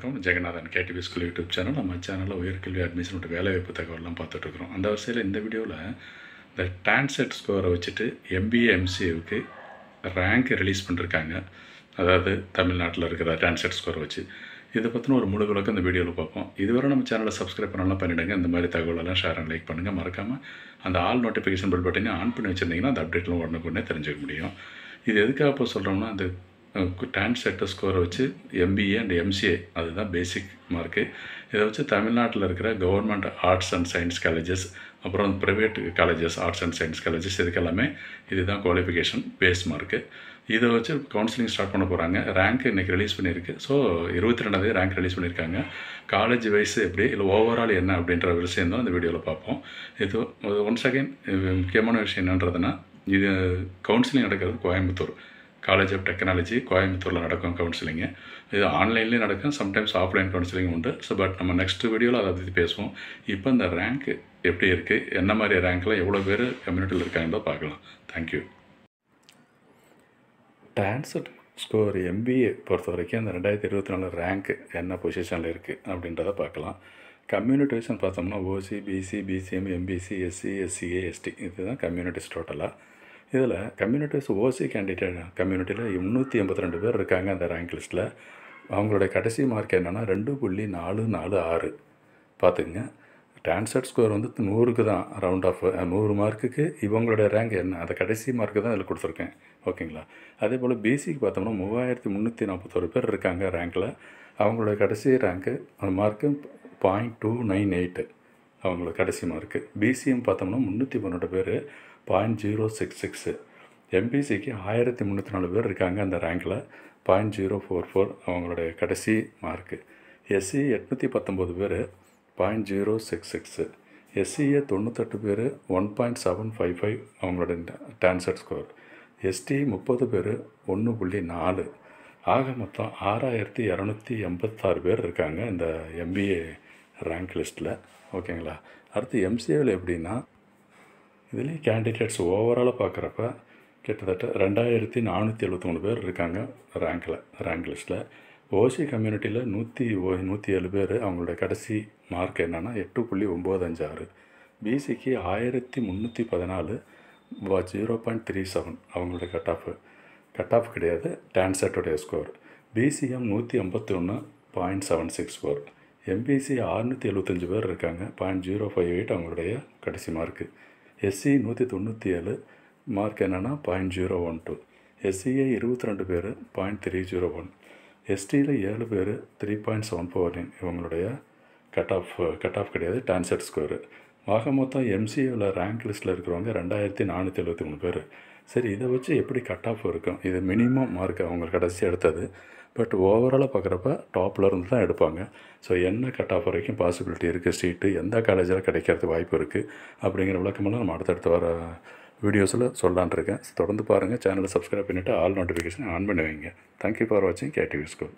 வணக்கம். Jeganathan KTV school YouTube channel. நம்ம சேனலில் உயர்கல்வி அட்மிஷன் மற்றும் வேலைவாய்ப்பு தகவல்லாம் பார்த்துட்ருக்குறோம். அந்த வரிசையில் இந்த வீடியோவில் இந்த டான்செட் ஸ்கோரை வச்சுட்டு எம்பிஏ எம்சிஏவுக்கு ரேங்க் ரிலீஸ் பண்ணியிருக்காங்க. அதாவது தமிழ்நாட்டில் இருக்கிற டான்செட் ஸ்கோரை வச்சு இதை பற்றின ஒரு முழு விளக்கம் இந்த வீடியோவில் பார்ப்போம். இதுவரை நம்ம சேனலை சப்ஸ்கிரைப் பண்ணலாம் பண்ணிவிடுங்க. இந்த மாதிரி தகவலெல்லாம் ஷேர் அண்ட் லைக் பண்ணுங்கள். மறக்காமல் அந்த ஆல் நோட்டிஃபிகேஷன் பெல் பட்டனை ஆன் பண்ணி வச்சுருந்தீங்கன்னா அந்த அப்டேட்லாம் உடனுக்குடனே தெரிஞ்சுக்க முடியும். இது எதுக்காக இப்போ சொல்கிறோம்னா, அந்த டான்செட் ஸ்கோரை வச்சு எம்பிஏ அண்ட் எம்சிஏ அதுதான் பேசிக் மார்க்கு. இதை வச்சு தமிழ்நாட்டில் இருக்கிற government arts and science colleges, அப்புறம் private colleges arts and science colleges இதுக்கெல்லாமே இதுதான் குவாலிஃபிகேஷன் பேஸ் மார்க்கு. இதை வச்சு கவுன்சிலிங் ஸ்டார்ட் பண்ண போகிறாங்க. ரேங்க் இன்றைக்கி ரிலீஸ் பண்ணியிருக்கு. ஸோ 22ஆம் ரேங்க் ரிலீஸ் பண்ணியிருக்காங்க. காலேஜ் வைஸ் எப்படி இல்லை ஓவரால் என்ன அப்படின்ற விஷயம் தான் இந்த வீடியோவில் பார்ப்போம். இது ஒன்ஸ் அகைன் முக்கியமான விஷயம் என்னன்றதுன்னா, இது கவுன்சிலிங் நடக்கிறது கோயம்புத்தூர் காலேஜ் ஆஃப் டெக்னாலஜி கோயம்புத்தூரில் நடக்கும் கவுன்சிலிங்கு. இது ஆன்லைன்லேயும் நடக்கும், சம்டைம்ஸ் ஆஃப்லைன் கவுன்சிலிங் உண்டு. ஸோ பட் நம்ம நெக்ஸ்ட் வீடியோவில் அதை பற்றி பேசுவோம். இப்போ இந்த ரேங்க் எப்படி இருக்குது, என்ன மாதிரி ரேங்க்கில் எவ்வளோ பேர் கம்யூனிட்டியில் இருக்காங்கன்றதை பார்க்கலாம். தேங்க்யூ. டான்செட் ஸ்கோர் எம்பிஏ பொறுத்த வரைக்கும் அந்த 2024 ரேங்க்கு என்ன பொசிஷனில் இருக்குது அப்படின்றத பார்க்கலாம். கம்யூனிட்டிஸ்ன்னு பார்த்தோம்னா OC, BC, BCM, MBC, SC, SCA, ST இதுதான் கம்யூனிட்டிஸ் டோட்டலாக. இதில் கம்யூனிட்டிஸ் ஓசி கேண்டிடேட் கம்யூனிட்டியில் 382 பேர் இருக்காங்க அந்த ரேங்க் லிஸ்ட்டில். அவங்களுடைய கடைசி மார்க் என்னென்னா 2.446 பார்த்துக்குங்க. டான்செட் ஸ்கோர் வந்து 100க்கு தான் ரவுண்ட் ஆஃப் 100 மார்க்குக்கு இவங்களுடைய ரேங்க் என்ன அந்த கடைசி மார்க்கு தான் இதில் கொடுத்துருக்கேன். ஓகேங்களா? அதே போல் பிசிக்கு பார்த்தோம்னா 3341 பேர் இருக்காங்க ரேங்க்கில். அவங்களுடைய கடைசி ரேங்க்கு மார்க்கு 0.298 அவங்களோட கடைசி மார்க்கு. பிசிஎம் பார்த்தோம்னா 312 பேர் 0.066. எம்பிசிக்கு 1304 பேர் இருக்காங்க அந்த ரேங்கில் 0.044 அவங்களுடைய கடைசி மார்க்கு. எஸ்சி 819 பேர் 0.066. எஸ்சிஏ 98 பேர் 1.755 அவங்களோட டான்செட் ஸ்கோர். எஸ்டி 30 பேர் 1.4. ஆக மொத்தம் 6286 பேர் இருக்காங்க இந்த எம்பிஏ ரேங்க் லிஸ்ட்டில். ஓகேங்களா? அடுத்து எம்சிஏவில் எப்படின்னா, இதுலேயும் கேண்டிடேட்ஸ் ஓவராலாக பார்க்குறப்ப கிட்டத்தட்ட 2473 பேர் இருக்காங்க ரேங்க் லிஸ்ட்டில். ஓசி கம்யூனிட்டியில் 107 பேர் அவங்களோட கடைசி மார்க் என்னென்னா 8.956. பிசிக்கு 1314 0.37 அவங்களோட கட் ஆஃப் கிடையாது டான்செட்டோடைய ஸ்கோர். பிசிஎம் 151.764. எம்பிசி 675 பேர் இருக்காங்க 0.058 அவங்களுடைய கடைசி மார்க்கு. எஸ்சி 197 மார்க் என்னென்னா 0.012. எஸ்சிஏ 22 பேர் 0.301. எஸ்டியில் 7 பேர் 3.749 இவங்களுடைய கட் ஆஃப் கிடையாது டான்செட் ஸ்கோரு. ஆக மொத்தம் எம்சிஏவில் ரேங்க் லிஸ்ட்டில் இருக்கிறவங்க 2473 பேர். சரி, இதை வச்சு எப்படி கட் ஆஃப் இருக்கும்? இது மினிமம் மார்க் அவங்க கடைசி எடுத்தது. பட் ஓவராலாக பார்க்குறப்ப டாப்பில் இருந்து தான் எடுப்பாங்க. ஸோ என்ன கட் ஆஃப் வரைக்கும் பாசிபிலிட்டி இருக்குது, சீட்டு எந்த காலேஜில் கிடைக்கிறது வாய்ப்பு இருக்குது அப்படிங்கிற விளக்கமெல்லாம் நம்ம அடுத்தடுத்து வர வீடியோஸில் சொல்லலான் இருக்கேன். தொடர்ந்து பாருங்கள். சேனலை சப்ஸ்கிரைப் பண்ணிவிட்டு ஆல் நோட்டிஃபிகேஷன் ஆன் பண்ணி வைங்க. தேங்க்யூ ஃபார் வாட்சிங் கேடிவி ஸ்கூல்.